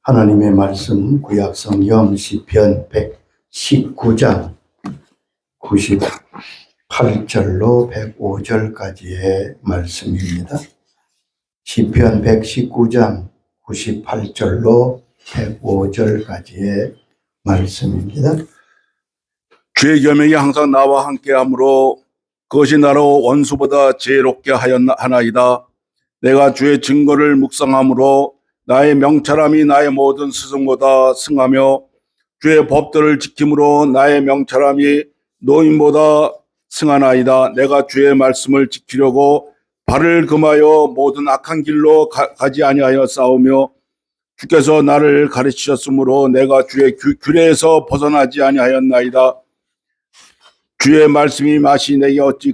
하나님의 말씀 구약성경 시편 119장 98절로 105절까지의 말씀입니다. 시편 119장 98절로 105절까지의 말씀입니다. 주의 계명이 항상 나와 함께하므로 그것이 나로 원수보다 지혜롭게 하나이다. 내가 주의 증거를 묵상함으로 나의 명철함이 나의 모든 스승보다 승하며 주의 법도를 지킴으로 나의 명철함이 노인보다 승하나이다. 내가 주의 말씀을 지키려고 발을 금하여 모든 악한 길로 가지 아니하여 싸우며 주께서 나를 가르치셨으므로 내가 주의 규례에서 벗어나지 아니하였나이다. 주의 말씀이 맛이 내게 어찌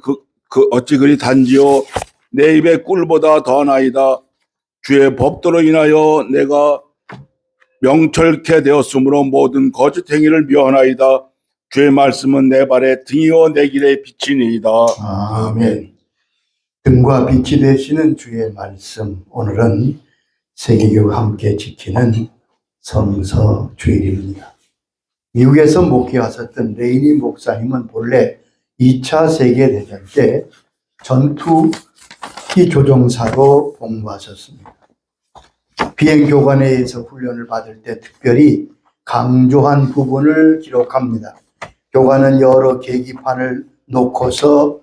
그리 단지요 내 입의 꿀보다 더나이다. 주의 법도로 인하여 내가 명철케 되었으므로 모든 거짓 행위를 미워하나이다. 주의 말씀은 내 발의 등이요 내 길의 빛이니이다. 아멘. 등과 빛이 되시는 주의 말씀, 오늘은 세계교회와 함께 지키는 성서 주일입니다. 미국에서 목회하셨던 레이니 목사님은 본래 2차 세계대전 때 전투기 조종사로 복무하셨습니다. 비행교관에 의해서 훈련을 받을 때 특별히 강조한 부분을 기록합니다. 교관은 여러 계기판을 놓고서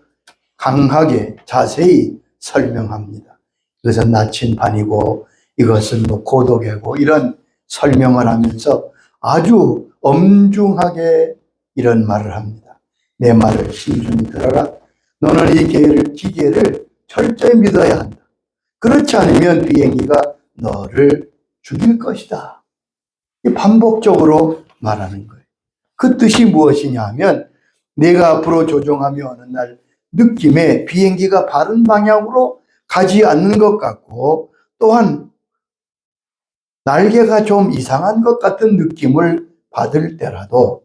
강하게 자세히 설명합니다. 이것은 나침반이고 이것은 고도계고 이런 설명을 하면서 아주 엄중하게 이런 말을 합니다. 내 말을 신중히 들어라. 너는 이 기계를 철저히 믿어야 한다. 그렇지 않으면 비행기가 너를 죽일 것이다. 반복적으로 말하는 거예요. 그 뜻이 무엇이냐 하면 내가 앞으로 조종하며 어느 날 느낌에 비행기가 바른 방향으로 가지 않는 것 같고 또한 날개가 좀 이상한 것 같은 느낌을 받을 때라도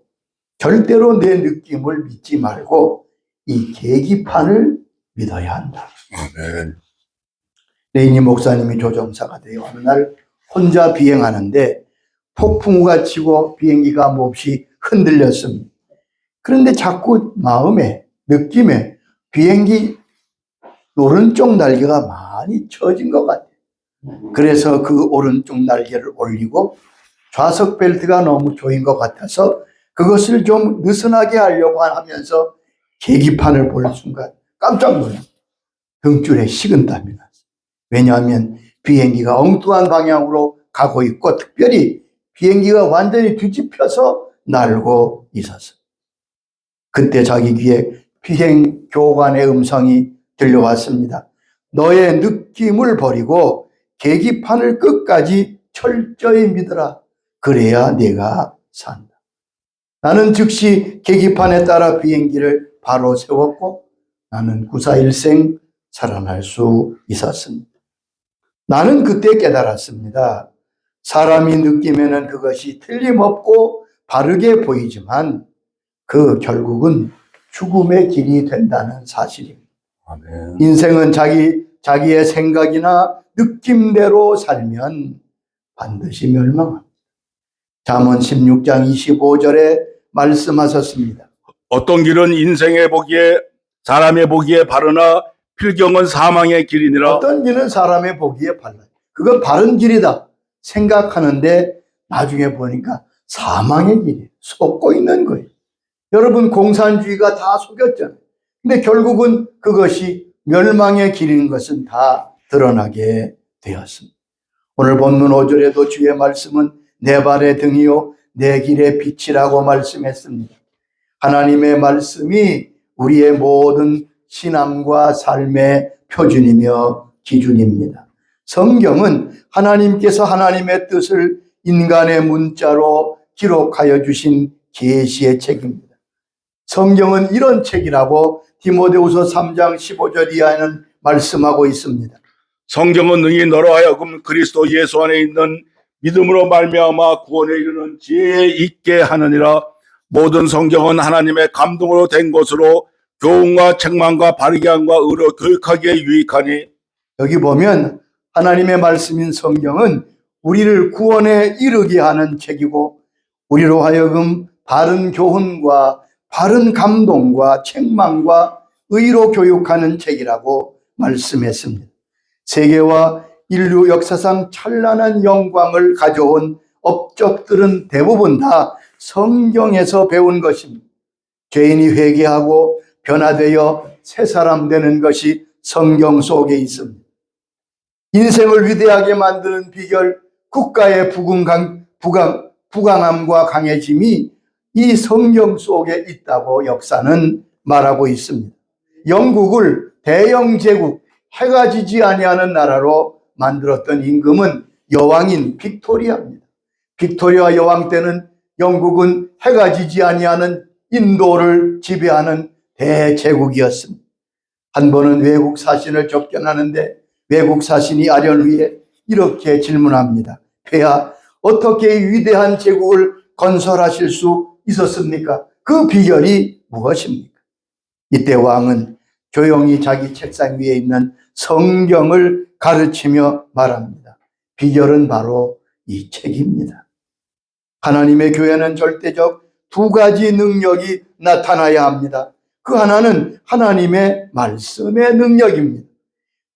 절대로 내 느낌을 믿지 말고 이 계기판을 믿어야 한다. 아멘. 레이니 목사님이 조종사가 되어 어느 날 혼자 비행하는데 폭풍우가 치고 비행기가 몹시 흔들렸습니다. 그런데 자꾸 마음에 느낌에 비행기 오른쪽 날개가 많이 처진 것 같아요. 그래서 그 오른쪽 날개를 올리고 좌석 벨트가 너무 조인 것 같아서 그것을 좀 느슨하게 하려고 하면서 계기판을 볼 순간 깜짝 놀랐어요. 등줄에 식은땀이 났어요. 왜냐하면 비행기가 엉뚱한 방향으로 가고 있고 특별히 비행기가 완전히 뒤집혀서 날고 있었어요. 그때 자기 귀에 비행교관의 음성이 들려왔습니다. 너의 느낌을 버리고 계기판을 끝까지 철저히 믿어라. 그래야 내가 산다. 나는 즉시 계기판에 따라 비행기를 바로 세웠고 나는 구사일생 살아날 수 있었습니다. 나는 그때 깨달았습니다. 사람이 느끼면은 그것이 틀림없고 바르게 보이지만 그 결국은 죽음의 길이 된다는 사실입니다. 아멘. 인생은 자기의 생각이나 느낌대로 살면 반드시 멸망합니다. 잠언 16장 25절에 말씀하셨습니다. 어떤 길은 사람의 보기에 바르나 필경은 사망의 길이니라. 어떤 길은 사람의 보기에 발라요. 그건 바른 길이다 생각하는데 나중에 보니까 사망의 길이에요. 속고 있는 거예요. 여러분 공산주의가 다 속였잖아요. 근데 결국은 그것이 멸망의 길인 것은 다 드러나게 되었습니다. 오늘 본문 5절에도 주의 말씀은 내 발의 등이요 내 길의 빛이라고 말씀했습니다. 하나님의 말씀이 우리의 모든 신앙과 삶의 표준이며 기준입니다. 성경은 하나님께서 하나님의 뜻을 인간의 문자로 기록하여 주신 계시의 책입니다. 성경은 이런 책이라고 디모데후서 3장 15절 이하에는 말씀하고 있습니다. 성경은 능히 너로 하여금 그리스도 예수 안에 있는 믿음으로 말미암아 구원에 이르는 지혜에 있게 하느니라. 모든 성경은 하나님의 감동으로 된 것으로 교훈과 책망과 바르게 함과 의로 교육하기에 유익하니. 여기 보면 하나님의 말씀인 성경은 우리를 구원에 이르게 하는 책이고 우리로 하여금 바른 교훈과 바른 감동과 책망과 의로 교육하는 책이라고 말씀했습니다. 세계와 인류 역사상 찬란한 영광을 가져온 업적들은 대부분 다 성경에서 배운 것입니다. 죄인이 회개하고 변화되어 새 사람 되는 것이 성경 속에 있습니다. 인생을 위대하게 만드는 비결, 국가의 부강함과 강해짐이 이 성경 속에 있다고 역사는 말하고 있습니다. 영국을 대영 제국, 해가 지지 아니하는 나라로 만들었던 임금은 여왕인 빅토리아입니다. 빅토리아 여왕 때는 영국은 해가 지지 아니하는 인도를 지배하는 대제국이었습니다. 한 번은 외국 사신을 접견하는데 외국 사신이 아련후에 이렇게 질문합니다. 폐하, 어떻게 위대한 제국을 건설하실 수 있었습니까? 그 비결이 무엇입니까? 이때 왕은 조용히 자기 책상 위에 있는 성경을 가르치며 말합니다. 비결은 바로 이 책입니다. 하나님의 교회는 절대적 두 가지 능력이 나타나야 합니다. 그 하나는 하나님의 말씀의 능력입니다.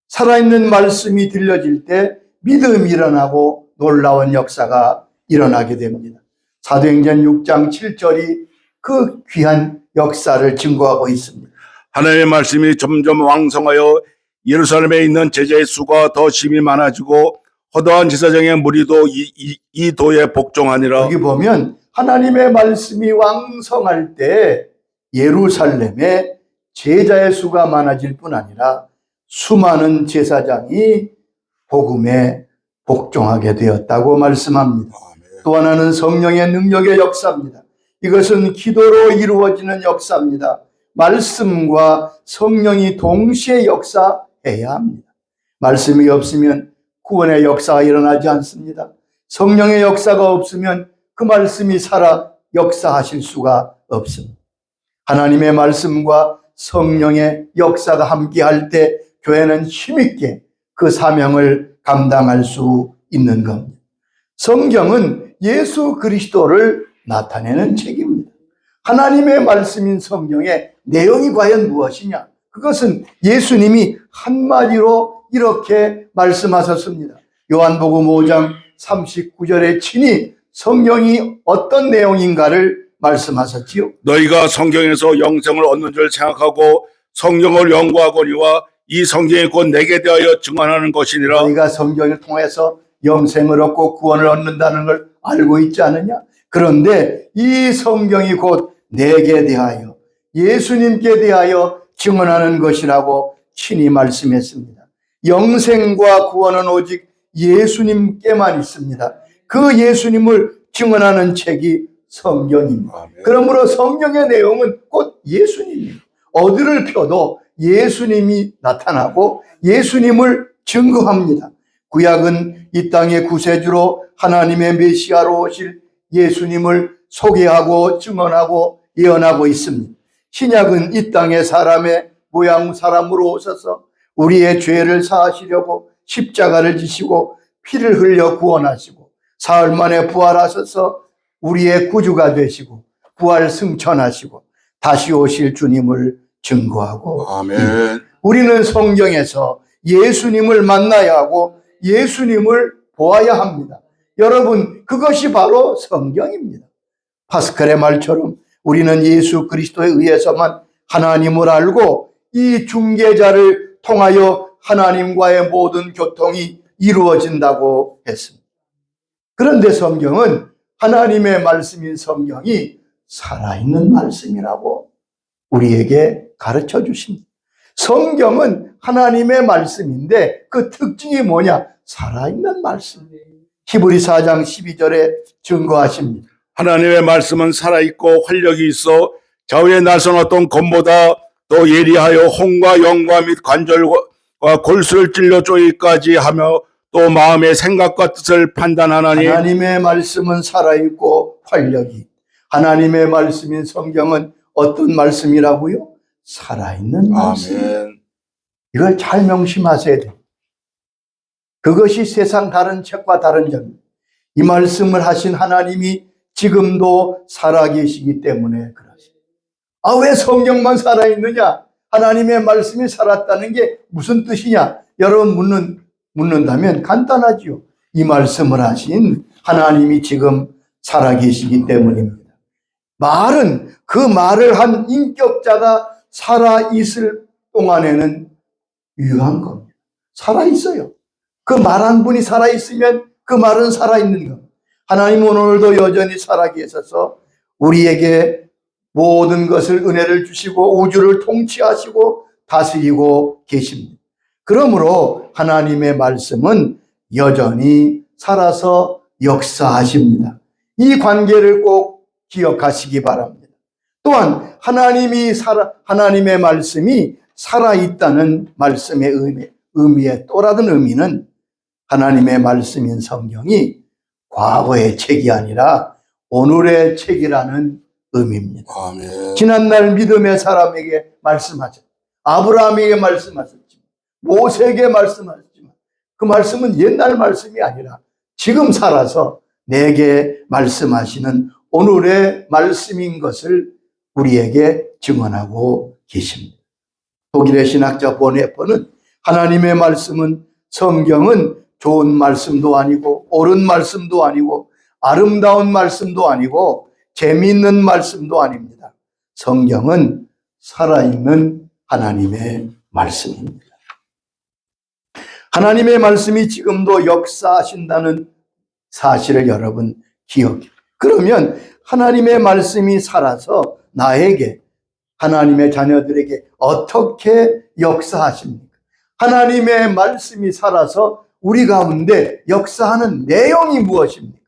살아있는 말씀이 들려질 때 믿음이 일어나고 놀라운 역사가 일어나게 됩니다. 사도행전 6장 7절이 그 귀한 역사를 증거하고 있습니다. 하나님의 말씀이 점점 왕성하여 예루살렘에 있는 제자의 수가 더 심히 많아지고 허다한 제사장의 무리도 이 도에 복종하니라. 여기 보면 하나님의 말씀이 왕성할 때 예루살렘에 제자의 수가 많아질 뿐 아니라 수많은 제사장이 복음에 복종하게 되었다고 말씀합니다. 또 하나는 성령의 능력의 역사입니다. 이것은 기도로 이루어지는 역사입니다. 말씀과 성령이 동시에 역사해야 합니다. 말씀이 없으면 구원의 역사가 일어나지 않습니다. 성령의 역사가 없으면 그 말씀이 살아 역사하실 수가 없습니다. 하나님의 말씀과 성령의 역사가 함께할 때 교회는 힘있게 그 사명을 감당할 수 있는 겁니다. 성경은 예수 그리스도를 나타내는 책입니다. 하나님의 말씀인 성경의 내용이 과연 무엇이냐? 그것은 예수님이 한마디로 이렇게 말씀하셨습니다. 요한복음 5장 39절에 친히 성경이 어떤 내용인가를 말씀하셨지요. 너희가 성경에서 영생을 얻는 줄 생각하고 성경을 연구하거니와 이 성경이 곧 내게 대하여 증언하는 것이니라. 너희가 성경을 통해서 영생을 얻고 구원을 얻는다는 걸 알고 있지 않느냐? 그런데 이 성경이 곧 내게 대하여 예수님께 대하여 증언하는 것이라고 친히 말씀했습니다. 영생과 구원은 오직 예수님께만 있습니다. 그 예수님을 증언하는 책이 성경입니다. 그러므로 성경의 내용은 곧 예수님입니다. 어디를 펴도 예수님이 나타나고 예수님을 증거합니다. 구약은 이 땅의 구세주로 하나님의 메시아로 오실 예수님을 소개하고 증언하고 예언하고 있습니다. 신약은 이 땅의 사람의 모양 사람으로 오셔서 우리의 죄를 사하시려고 십자가를 지시고 피를 흘려 구원하시고 사흘 만에 부활하셔서 우리의 구주가 되시고 부활 승천하시고 다시 오실 주님을 증거하고 아멘. 우리는 성경에서 예수님을 만나야 하고 예수님을 보아야 합니다. 여러분, 그것이 바로 성경입니다. 파스칼의 말처럼 우리는 예수 그리스도에 의해서만 하나님을 알고 이 중개자를 통하여 하나님과의 모든 교통이 이루어진다고 했습니다. 그런데 성경은 하나님의 말씀인 성경이 살아있는 말씀이라고 우리에게 가르쳐 주십니다. 성경은 하나님의 말씀인데 그 특징이 뭐냐? 살아있는 말씀이에요. 히브리 4장 12절에 증거하십니다. 하나님의 말씀은 살아있고 활력이 있어 좌우에 날선 어떤 검보다 또 예리하여 혼과 영과 및 관절과 골수를 찔러 쪼이기까지 하며 또 마음의 생각과 뜻을 판단하나니. 하나님의 말씀은 살아있고 활력이, 하나님의 말씀인 성경은 어떤 말씀이라고요? 살아있는 말씀. 아멘. 이걸 잘 명심하셔야 돼요. 그것이 세상 다른 책과 다른 점입니다. 이 말씀을 하신 하나님이 지금도 살아계시기 때문에 그렇습니다. 왜 성경만 살아있느냐? 하나님의 말씀이 살았다는 게 무슨 뜻이냐? 여러분 묻는다면 간단하지요. 이 말씀을 하신 하나님이 지금 살아계시기 때문입니다. 말은 그 말을 한 인격자가 살아있을 동안에는 유효한 겁니다. 살아있어요. 그 말한 분이 살아있으면 그 말은 살아있는 겁니다. 하나님은 오늘도 여전히 살아계셔서 우리에게 모든 것을 은혜를 주시고 우주를 통치하시고 다스리고 계십니다. 그러므로 하나님의 말씀은 여전히 살아서 역사하십니다. 이 관계를 꼭 기억하시기 바랍니다. 또한 하나님의 말씀이 살아있다는 말씀의 의미의 또 다른 의미는 하나님의 말씀인 성경이 과거의 책이 아니라 오늘의 책이라는 의미입니다. 아멘. 지난날 믿음의 사람에게 말씀하셨죠. 아브라함에게 말씀하셨지만, 모세에게 말씀하셨지만 그 말씀은 옛날 말씀이 아니라 지금 살아서 내게 말씀하시는 오늘의 말씀인 것을 우리에게 증언하고 계십니다. 독일의 신학자 보네퍼는 하나님의 말씀은 성경은 좋은 말씀도 아니고 옳은 말씀도 아니고 아름다운 말씀도 아니고 재미있는 말씀도 아닙니다. 성경은 살아있는 하나님의 말씀입니다. 하나님의 말씀이 지금도 역사하신다는 사실을 여러분 기억해요. 그러면 하나님의 말씀이 살아서 나에게, 하나님의 자녀들에게 어떻게 역사하십니까? 하나님의 말씀이 살아서 우리 가운데 역사하는 내용이 무엇입니까?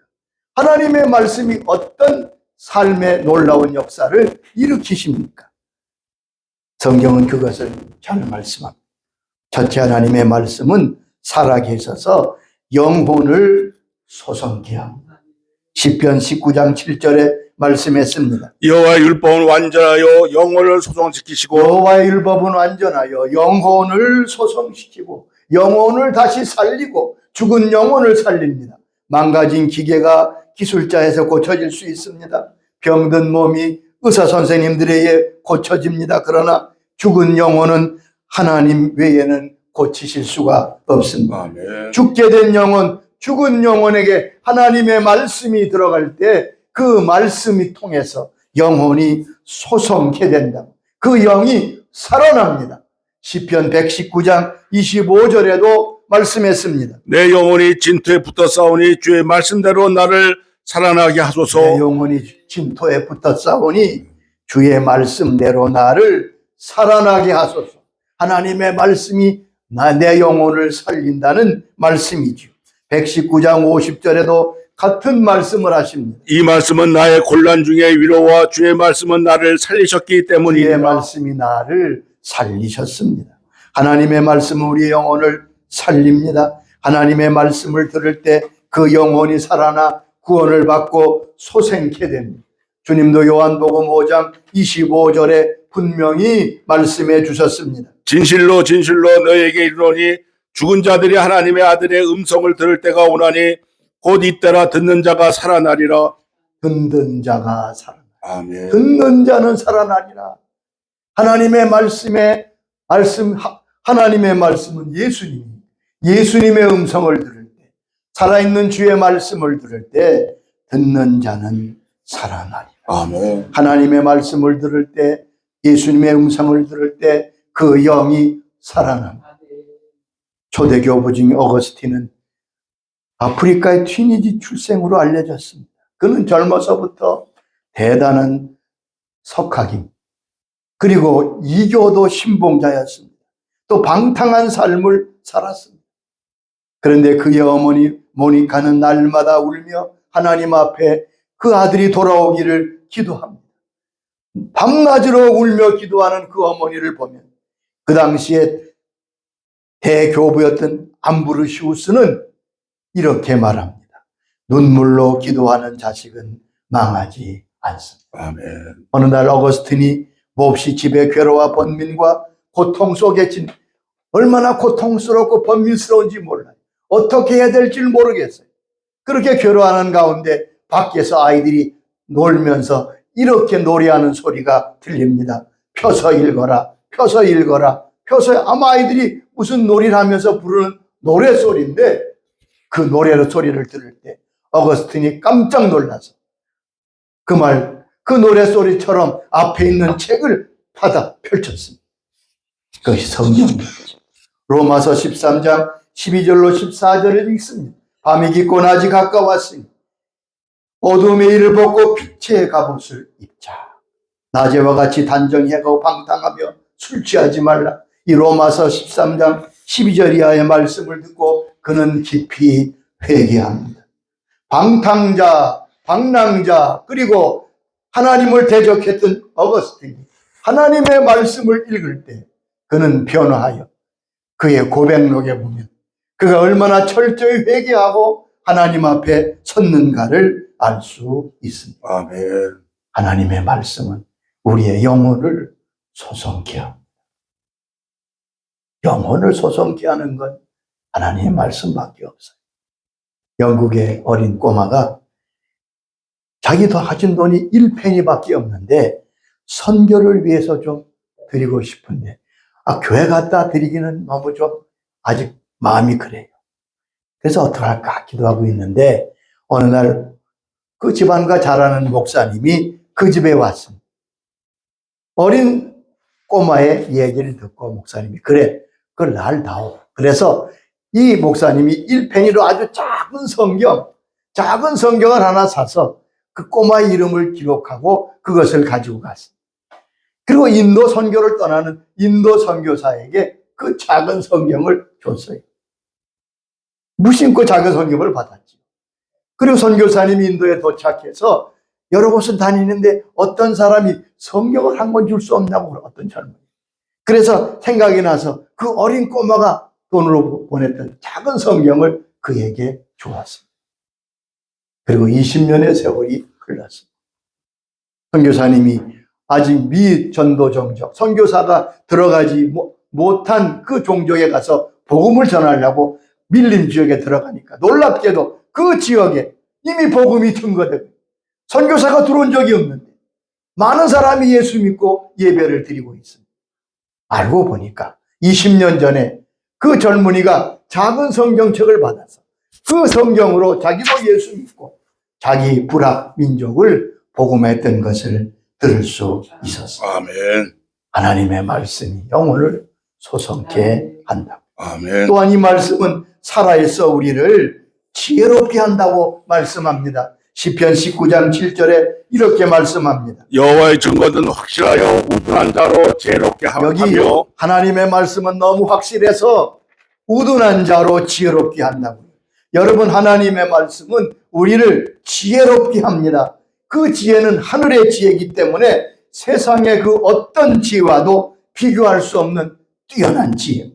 하나님의 말씀이 어떤 삶의 놀라운 역사를 일으키십니까? 성경은 그것을 잘 말씀합니다. 첫째, 하나님의 말씀은 살아계셔서 영혼을 소성케 합니다. 시편 19장 7절에 말씀했습니다. 여호와의 율법은 완전하여 영혼을 소성시키시고 여호와의 율법은 완전하여 영혼을 소성시키고 영혼을 다시 살리고 죽은 영혼을 살립니다. 망가진 기계가 기술자에서 고쳐질 수 있습니다. 병든 몸이 의사 선생님들에 의해 고쳐집니다. 그러나 죽은 영혼은 하나님 외에는 고치실 수가 없습니다. 아멘. 죽게 된 영혼, 죽은 영혼에게 하나님의 말씀이 들어갈 때 그 말씀이 통해서 영혼이 소성케 된다. 그 영이 살아납니다. 시편 119장 25절에도 말씀했습니다. 내 영혼이 진토에 붙어 싸우니 주의 말씀대로 나를 살아나게 하소서. 내 영혼이 진토에 붙어 싸우니 주의 말씀대로 나를 살아나게 하소서. 하나님의 말씀이 내 영혼을 살린다는 말씀이죠. 119장 50절에도 같은 말씀을 하십니다. 이 말씀은 나의 곤란 중에 위로와 주의 말씀은 나를 살리셨기 주의 때문이다. 말씀이 나를 살리셨습니다. 하나님의 말씀은 우리의 영혼을 살립니다. 하나님의 말씀을 들을 때 그 영혼이 살아나 구원을 받고 소생케 됩니다. 주님도 요한복음 5장 25절에 분명히 말씀해 주셨습니다. 진실로 진실로 너에게 이르노니 죽은 자들이 하나님의 아들의 음성을 들을 때가 오나니 곧 이때라 듣는 자가 살아나리라. 듣는 자가 살아나. 아멘. 듣는 자는 살아나리라. 하나님의 말씀은 예수님의 음성을 들을 때, 살아있는 주의 말씀을 들을 때 듣는 자는 살아나리라. 아멘. 하나님의 말씀을 들을 때, 예수님의 음성을 들을 때 그 영이 살아납니다. 초대교부 중에 어거스틴은 아프리카의 튀니지 출생으로 알려졌습니다. 그는 젊어서부터 대단한 석학인, 그리고 이교도 신봉자였습니다. 또 방탕한 삶을 살았습니다. 그런데 그의 어머니 모니카는 날마다 울며 하나님 앞에 그 아들이 돌아오기를 기도합니다. 밤낮으로 울며 기도하는 그 어머니를 보면 그 당시에 대교부였던 암브루시우스는 이렇게 말합니다. 눈물로 기도하는 자식은 망하지 않습니다. 아멘. 어느 날 어거스틴이 몹시 집에 괴로워 번민과 고통 속에 얼마나 고통스럽고 번민스러운지 몰라요. 어떻게 해야 될지 모르겠어요. 그렇게 괴로워하는 가운데 밖에서 아이들이 놀면서 이렇게 노래하는 소리가 들립니다. 펴서 읽어라, 펴서 읽어라, 펴서. 아마 아이들이 무슨 놀이를 하면서 부르는 노래소리인데 그 노래 소리를 들을 때 어거스틴이 깜짝 놀라서 그 노래소리처럼 앞에 있는 책을 받아 펼쳤습니다. 그것이 성경입니다. 로마서 13장 12절로 14절을 읽습니다. 밤이 깊고 낮이 가까웠으니 어둠의 일을 벗고 빛의 갑옷을 입자. 낮에와 같이 단정해가고 방탕하며 술 취하지 말라. 이 로마서 13장 12절 이하의 말씀을 듣고 그는 깊이 회개합니다. 방탕자, 방랑자, 그리고 하나님을 대적했던 어거스틴이 하나님의 말씀을 읽을 때 그는 변화하여 그의 고백록에 보면 그가 얼마나 철저히 회개하고 하나님 앞에 섰는가를 알 수 있습니다. 아멘. 하나님의 말씀은 우리의 영혼을 소성케 합니다. 영혼을 소성케 하는 건 하나님의 말씀밖에 없어요. 영국의 어린 꼬마가 자기도 가진 돈이 1페니밖에 없는데 선교를 위해서 좀 드리고 싶은데 교회 갖다 드리기는 너무 좀 아직 마음이 그래요. 그래서 어떡할까 기도하고 있는데 어느 날 그 집안과 잘 아는 목사님이 그 집에 왔습니다. 어린 꼬마의 얘기를 듣고 목사님이 그래 그걸 날 다오. 그래서 이 목사님이 1페니로 아주 작은 성경을 하나 사서 그 꼬마의 이름을 기록하고 그것을 가지고 갔습니다. 그리고 인도 선교를 떠나는 인도 선교사에게 그 작은 성경을 줬어요. 무심코 작은 성경을 받았죠. 그리고 선교사님이 인도에 도착해서 여러 곳을 다니는데 어떤 사람이 성경을 한 권 줄 수 없냐고 어떤 젊은이. 그래서 생각이 나서 그 어린 꼬마가 돈으로 보냈던 작은 성경을 그에게 주었습니다. 그리고 20년의 세월이 흘렀습니다. 선교사님이 아직 미전도 종족, 선교사가 들어가지 못한 그 종족에 가서 복음을 전하려고 밀림 지역에 들어가니까 놀랍게도 그 지역에 이미 복음이 증거되고 선교사가 들어온 적이 없는데 많은 사람이 예수 믿고 예배를 드리고 있습니다. 알고 보니까 20년 전에 그 젊은이가 작은 성경책을 받아서 그 성경으로 자기도 예수 믿고 자기 불악 민족을 복음했던 것을 들을 수 있었습니다. 아멘. 하나님의 말씀이 영혼을 소성케 한다. 아멘. 또한 이 말씀은 살아있어 우리를 지혜롭게 한다고 말씀합니다. 시편 19장 7절에 이렇게 말씀합니다. 여호와의 증거는 확실하여 우둔한 자로 지혜롭게 여기 하며 하나님의 말씀은 너무 확실해서 우둔한 자로 지혜롭게 한다고요. 여러분 하나님의 말씀은 우리를 지혜롭게 합니다. 그 지혜는 하늘의 지혜이기 때문에 세상의 그 어떤 지혜와도 비교할 수 없는 뛰어난 지혜.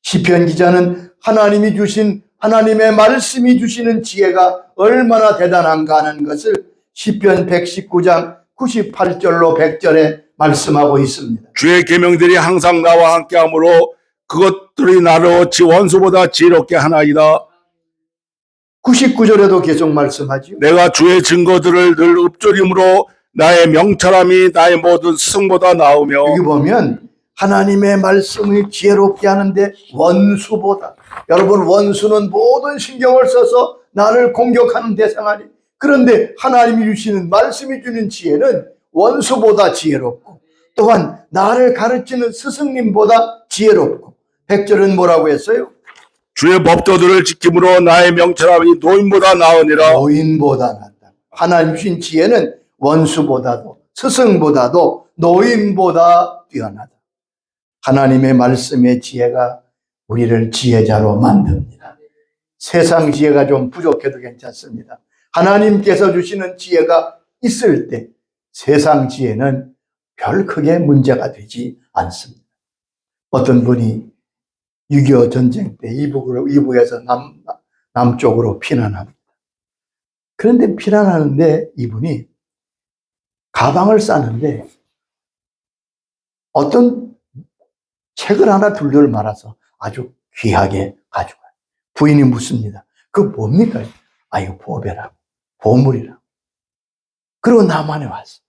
시편 기자는 하나님이 주신 하나님의 말씀이 주시는 지혜가 얼마나 대단한가 하는 것을 시편 119장 98절로 100절에 말씀하고 있습니다. 주의 계명들이 항상 나와 함께하므로 그것들이 나로 원수보다 지혜롭게 하나이다. 99절에도 계속 말씀하죠. 내가 주의 증거들을 늘 읊조림으로 나의 명철함이 나의 모든 스승보다 나으며. 여기 보면 하나님의 말씀을 지혜롭게 하는데 원수보다, 여러분 원수는 모든 신경을 써서 나를 공격하는 대상 아니. 그런데 하나님이 주시는 말씀이 주는 지혜는 원수보다 지혜롭고 또한 나를 가르치는 스승님보다 지혜롭고. 100절은 뭐라고 했어요? 주의 법도들을 지킴으로 나의 명철함이 노인보다 나으니라. 노인보다 낫다. 하나님 주신 지혜는 원수보다도 스승보다도 노인보다 뛰어나다. 하나님의 말씀의 지혜가 우리를 지혜자로 만듭니다. 세상 지혜가 좀 부족해도 괜찮습니다. 하나님께서 주시는 지혜가 있을 때 세상 지혜는 별 크게 문제가 되지 않습니다. 어떤 분이 6.25 전쟁 때 이북에서 남쪽으로 피난합니다. 그런데 피난하는데 이분이 가방을 싸는데 어떤 책을 하나 둘둘 말아서 아주 귀하게 가져가요. 부인이 묻습니다. 그 뭡니까? 아, 이거 보배라고. 보물이라고. 그리고 남한에 왔어.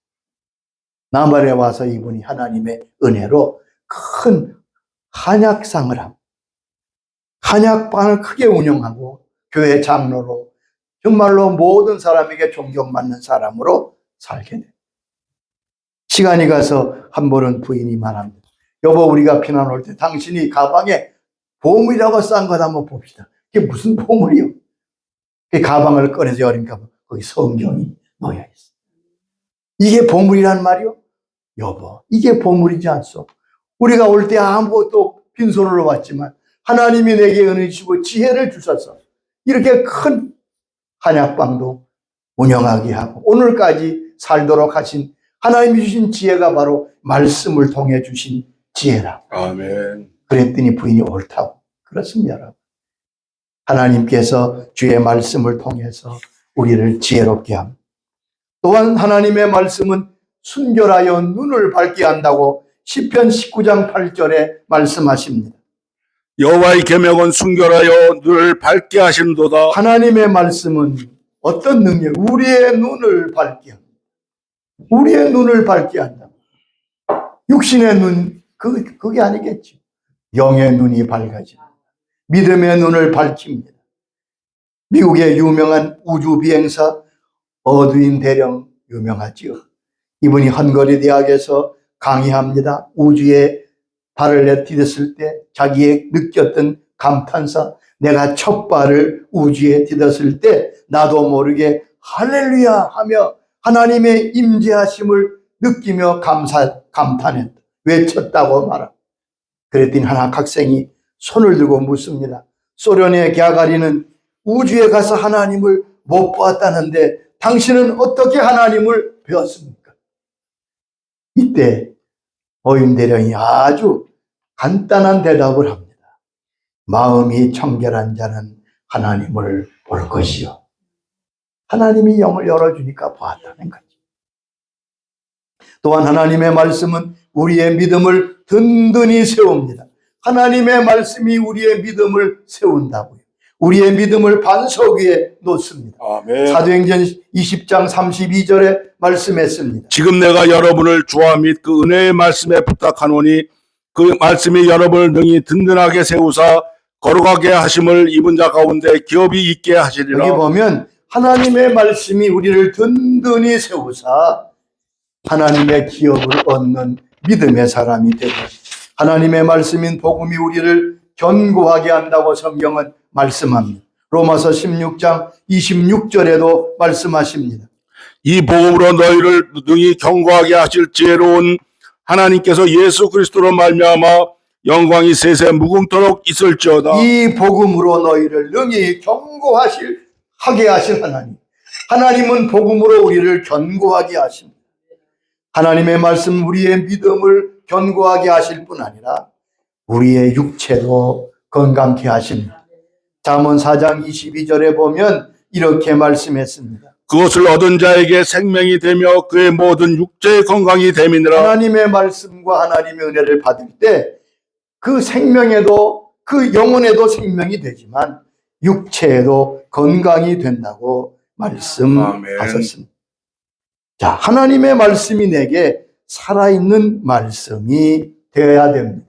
남한에 와서 이분이 하나님의 은혜로 큰 한약상을 하고 한약방을 크게 운영하고 교회 장로로 정말로 모든 사람에게 존경받는 사람으로 살게 돼. 시간이 가서 한 번은 부인이 말합니다. 여보, 우리가 피난 올 때 당신이 가방에 보물이라고 싼 것 한번 봅시다. 그게 무슨 보물이요? 그 가방을 꺼내서 열니까 거기 성경이 놓여 있어. 이게 보물이란 말이요? 여보, 이게 보물이지 않소? 우리가 올 때 아무것도 빈손으로 왔지만 하나님이 내게 은혜 주시고 지혜를 주셔서 이렇게 큰 한약방도 운영하게 하고 오늘까지 살도록 하신 하나님이 주신 지혜가 바로 말씀을 통해 주신 지혜라고. 아멘. 그랬더니 부인이 옳다고. 그렇습니다, 여러분. 하나님께서 주의 말씀을 통해서 우리를 지혜롭게 합니다. 또한 하나님의 말씀은 순결하여 눈을 밝게 한다고 시편 19장 8절에 말씀하십니다. 여호와의 계명은 순결하여 눈을 밝게 하시는도다. 하나님의 말씀은 어떤 능력? 우리의 눈을 밝게 합니다. 우리의 눈을 밝게 한다. 육신의 눈, 그게 아니겠죠. 영의 눈이 밝아집니다. 믿음의 눈을 밝힙니다. 미국의 유명한 우주 비행사 어드윈 대령 유명하지요. 이분이 헝거리 대학에서 강의합니다. 우주에 발을 내디뎠을 때 자기의 느꼈던 감탄사, 내가 첫 발을 우주에 디뎠을 때 나도 모르게 할렐루야 하며 하나님의 임재하심을 느끼며 감탄했다. 외쳤다고 말합니다. 그랬더니 한 학생이 손을 들고 묻습니다. 소련의 갸가리는 우주에 가서 하나님을 못 보았다는데 당신은 어떻게 하나님을 배웠습니까? 이때 어인 대령이 아주 간단한 대답을 합니다. 마음이 청결한 자는 하나님을 볼 것이요. 하나님이 영을 열어주니까 보았다는 거죠. 또한 하나님의 말씀은 우리의 믿음을 든든히 세웁니다. 하나님의 말씀이 우리의 믿음을 세운다고요. 우리의 믿음을 반석 위에 놓습니다. 아멘. 사도행전 20장 32절에 말씀했습니다. 지금 내가 여러분을 주와 및 그 은혜의 말씀에 부탁하노니 그 말씀이 여러분을 능히 든든하게 세우사 거룩하게 하심을 입은 자 가운데 기업이 있게 하시리라. 여기 보면 하나님의 말씀이 우리를 든든히 세우사 하나님의 기업을 얻는 믿음의 사람이 되고 하나님의 말씀인 복음이 우리를 견고하게 한다고 성경은 말씀합니다. 로마서 16장 26절에도 말씀하십니다. 이 복음으로 너희를 능히 견고하게 하실 지혜로운 하나님께서 예수 그리스도로 말미암아 영광이 세세 무궁토록 있을지어다. 이 복음으로 너희를 능히 하게 하실 하나님. 하나님은 복음으로 우리를 견고하게 하십니다. 하나님의 말씀 우리의 믿음을 견고하게 하실 뿐 아니라 우리의 육체도 건강케 하십니다. 잠언 4장 22절에 보면 이렇게 말씀했습니다. 그것을 얻은 자에게 생명이 되며 그의 모든 육체의 건강이 됨이니라. 하나님의 말씀과 하나님의 은혜를 받을 때 그 생명에도 그 영혼에도 생명이 되지만 육체에도 건강이 된다고 말씀하셨습니다. 자, 하나님의 말씀이 내게 살아있는 말씀이 되어야 됩니다.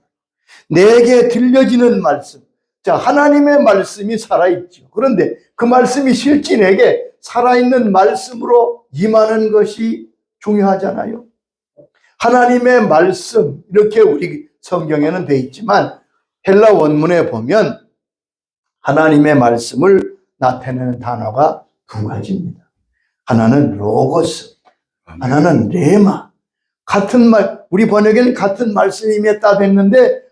내게 들려지는 말씀. 자, 하나님의 말씀이 살아있죠. 그런데 그 말씀이 실제 내게 살아있는 말씀으로 임하는 것이 중요하잖아요. 하나님의 말씀, 이렇게 우리 성경에는 되어 있지만 헬라 원문에 보면 하나님의 말씀을 나타내는 단어가 두 가지입니다. 하나는 로고스, 하나는 레마. 같은 말, 우리 번역에는 같은 말씀이 임했다 됐는데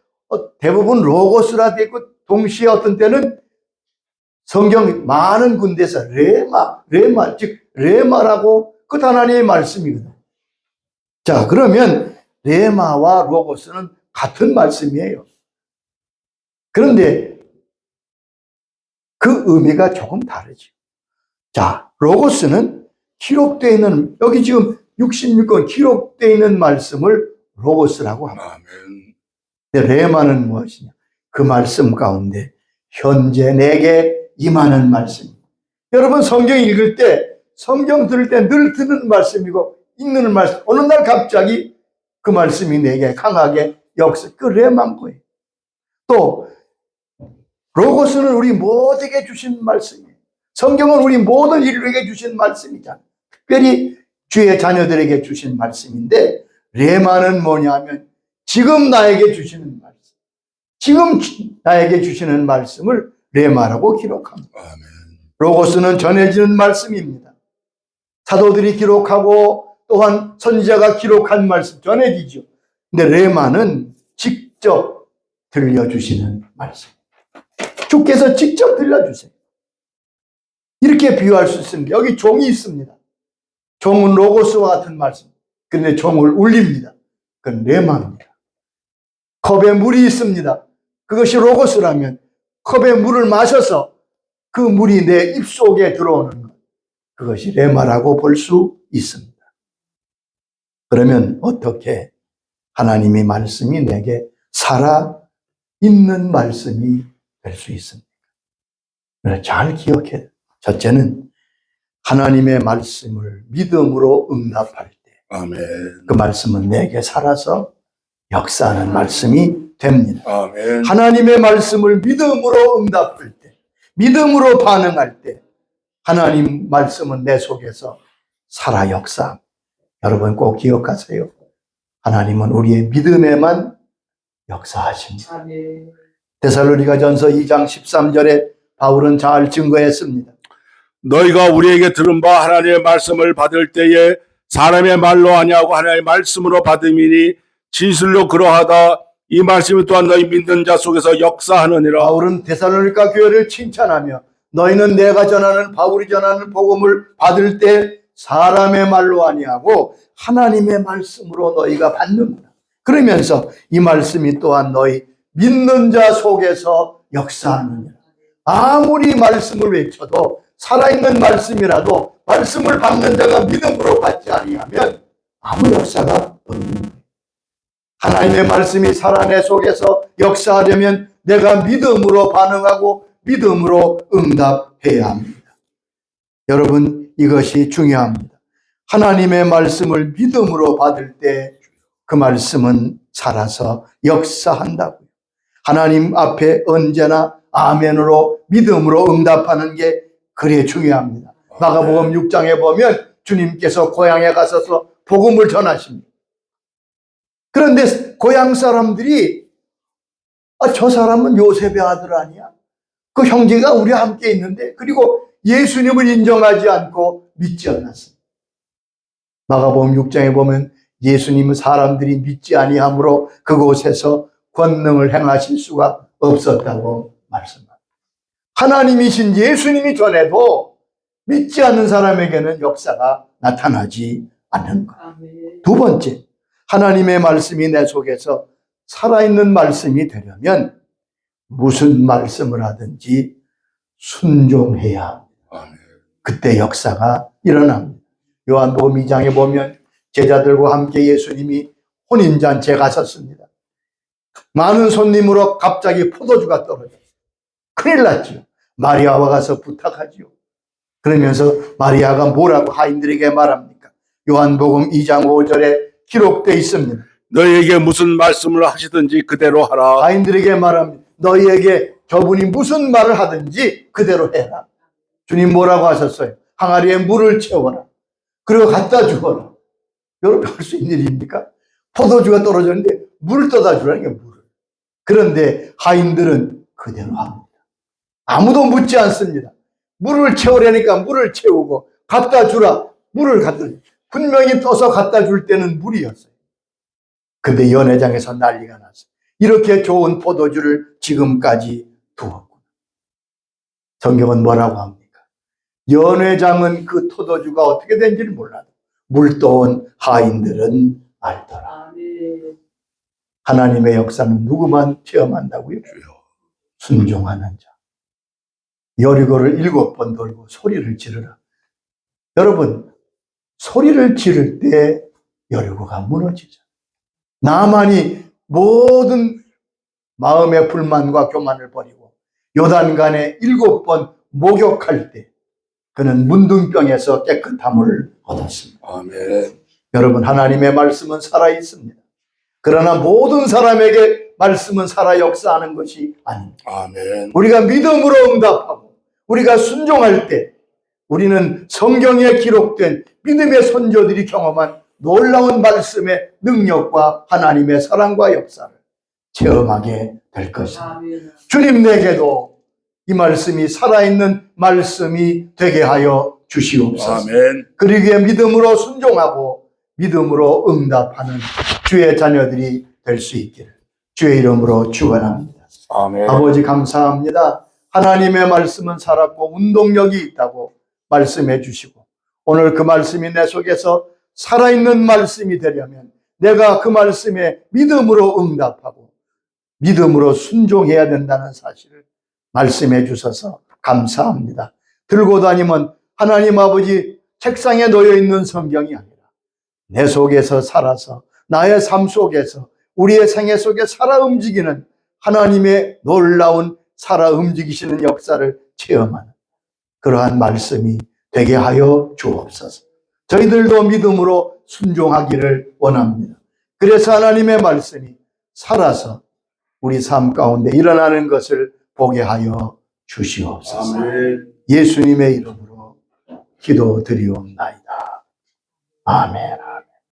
대부분 로고스라 되어 있고 동시에 어떤 때는 성경 많은 군데에서 레마, 즉 레마라고 그 하나님의 말씀이거든요. 자, 그러면 레마와 로고스는 같은 말씀이에요. 그런데 그 의미가 조금 다르죠. 자, 로고스는 기록되어 있는, 여기 지금 66권 기록되어 있는 말씀을 로고스라고 합니다. 아멘. 근데 레마는 무엇이냐? 그 말씀 가운데 현재 내게 임하는 말씀. 여러분 성경 읽을 때, 성경 들을 때 늘 듣는 말씀이고 읽는 말씀. 어느 날 갑자기 그 말씀이 내게 강하게 그 레마인 거예요. 또 로고스는 우리 모두에게 주신 말씀이에요. 성경은 우리 모든 인류에게 주신 말씀이잖아요. 특별히 주의 자녀들에게 주신 말씀인데, 레마는 뭐냐면 지금 나에게 주시는 말씀. 지금 나에게 주시는 말씀을 레마라고 기록합니다. 아멘. 로고스는 전해지는 말씀입니다. 사도들이 기록하고 또한 선지자가 기록한 말씀 전해지죠. 근데 레마는 직접 들려주시는 말씀. 주께서 직접 들려주세요. 이렇게 비유할 수 있습니다. 여기 종이 있습니다. 종은 로고스와 같은 말씀. 근데 종을 울립니다. 그건 레마입니다. 컵에 물이 있습니다. 그것이 로고스라면 컵에 물을 마셔서 그 물이 내 입속에 들어오는 것. 그것이 레마라고 볼 수 있습니다. 그러면 어떻게 하나님의 말씀이 내게 살아있는 말씀이 될 수 있습니까? 잘 기억해야 돼요. 첫째는 하나님의 말씀을 믿음으로 응답할 때 아멘. 그 말씀은 내게 살아서 역사하는 말씀이 됩니다. 아멘. 하나님의 말씀을 믿음으로 응답할 때, 믿음으로 반응할 때 하나님 말씀은 내 속에서 살아 역사. 여러분 꼭 기억하세요. 하나님은 우리의 믿음에만 역사하십니다. 데살로니가전서 2장 13절에 바울은 잘 증거했습니다. 너희가 우리에게 들은 바 하나님의 말씀을 받을 때에 사람의 말로 아니하고 하나님의 말씀으로 받음이니 진실로 그러하다. 이 말씀이 또한 너희 믿는 자 속에서 역사하느니라. 바울은 데살로니가 교회를 칭찬하며 너희는 내가 전하는 바울이 전하는 복음을 받을 때 사람의 말로 아니하고 하나님의 말씀으로 너희가 받는구나. 그러면서 이 말씀이 또한 너희 믿는 자 속에서 역사하느니라. 아무리 말씀을 외쳐도 살아있는 말씀이라도 말씀을 받는 자가 믿음으로 받지 아니하면 아무 역사가 없는 거예요. 하나님의 말씀이 살아 내 속에서 역사하려면 내가 믿음으로 반응하고 믿음으로 응답해야 합니다. 여러분 이것이 중요합니다. 하나님의 말씀을 믿음으로 받을 때 그 말씀은 살아서 역사한다고요. 하나님 앞에 언제나 아멘으로 믿음으로 응답하는 게 그래 중요합니다. 마가복음 6장에 보면 주님께서 고향에 가셔서 복음을 전하십니다. 그런데 고향 사람들이 저 사람은 요셉의 아들 아니야? 그 형제가 우리와 함께 있는데, 그리고 예수님을 인정하지 않고 믿지 않았습니다. 마가복음 6장에 보면 예수님은 사람들이 믿지 아니함으로 그곳에서 권능을 행하실 수가 없었다고 말씀합니다. 하나님이신 예수님이 전해도 믿지 않는 사람에게는 역사가 나타나지 않는 것. 두 번째, 하나님의 말씀이 내 속에서 살아있는 말씀이 되려면 무슨 말씀을 하든지 순종해야 합니다. 그때 역사가 일어납니다. 요한복음 2장에 보면 제자들과 함께 예수님이 혼인잔치에 가셨습니다. 많은 손님으로 갑자기 포도주가 떨어져요. 큰일 났죠. 마리아와 가서 부탁하지요. 그러면서 마리아가 뭐라고 하인들에게 말합니까? 요한복음 2장 5절에 기록되어 있습니다. 너희에게 무슨 말씀을 하시든지 그대로 하라. 하인들에게 말합니다. 너희에게 저분이 무슨 말을 하든지 그대로 해라. 주님 뭐라고 하셨어요? 항아리에 물을 채워라. 그리고 갖다 주어라. 여러분 할 수 있는 일입니까? 포도주가 떨어졌는데 물을 떠다 주라는 게 물을. 그런데 하인들은 그대로 합니다. 아무도 묻지 않습니다. 물을 채우려니까 물을 채우고 갖다 주라. 물을 갖다 주. 분명히 떠서 갖다 줄 때는 물이었어요. 근데 연회장에서 난리가 났어요. 이렇게 좋은 포도주를 지금까지 두었구나. 성경은 뭐라고 합니까? 연회장은 그 포도주가 어떻게 된지를 몰라도 물 떠온 하인들은 알더라. 하나님의 역사는 누구만 체험한다고요? 순종하는 자. 여리고를 7번 돌고 소리를 지르라. 여러분, 소리를 지를 때 여리고가 무너지죠. 나만이 모든 마음의 불만과 교만을 버리고 요단간에 7번 목욕할 때 그는 문둥병에서 깨끗함을 얻었습니다. 아멘. 여러분, 하나님의 말씀은 살아있습니다. 그러나 모든 사람에게 말씀은 살아 역사하는 것이 아닙니다. 아멘. 우리가 믿음으로 응답하고 우리가 순종할 때 우리는 성경에 기록된 믿음의 선조들이 경험한 놀라운 말씀의 능력과 하나님의 사랑과 역사를 체험하게 될 것입니다. 주님, 내게도 이 말씀이 살아있는 말씀이 되게 하여 주시옵소서. 아멘. 그러기에 믿음으로 순종하고 믿음으로 응답하는 주의 자녀들이 될 수 있기를 주의 이름으로 축원합니다. 아멘. 아버지, 감사합니다. 하나님의 말씀은 살았고 운동력이 있다고 말씀해 주시고 오늘 그 말씀이 내 속에서 살아있는 말씀이 되려면 내가 그 말씀에 믿음으로 응답하고 믿음으로 순종해야 된다는 사실을 말씀해 주셔서 감사합니다. 들고 다니면 하나님 아버지 책상에 놓여 있는 성경이 아니라 내 속에서 살아서 나의 삶 속에서 우리의 생애 속에 살아 움직이는 하나님의 놀라운 살아 움직이시는 역사를 체험하는 그러한 말씀이 되게 하여 주옵소서. 저희들도 믿음으로 순종하기를 원합니다. 그래서 하나님의 말씀이 살아서 우리 삶 가운데 일어나는 것을 보게 하여 주시옵소서. 아멘. 예수님의 이름으로 기도드리옵나이다. 아멘.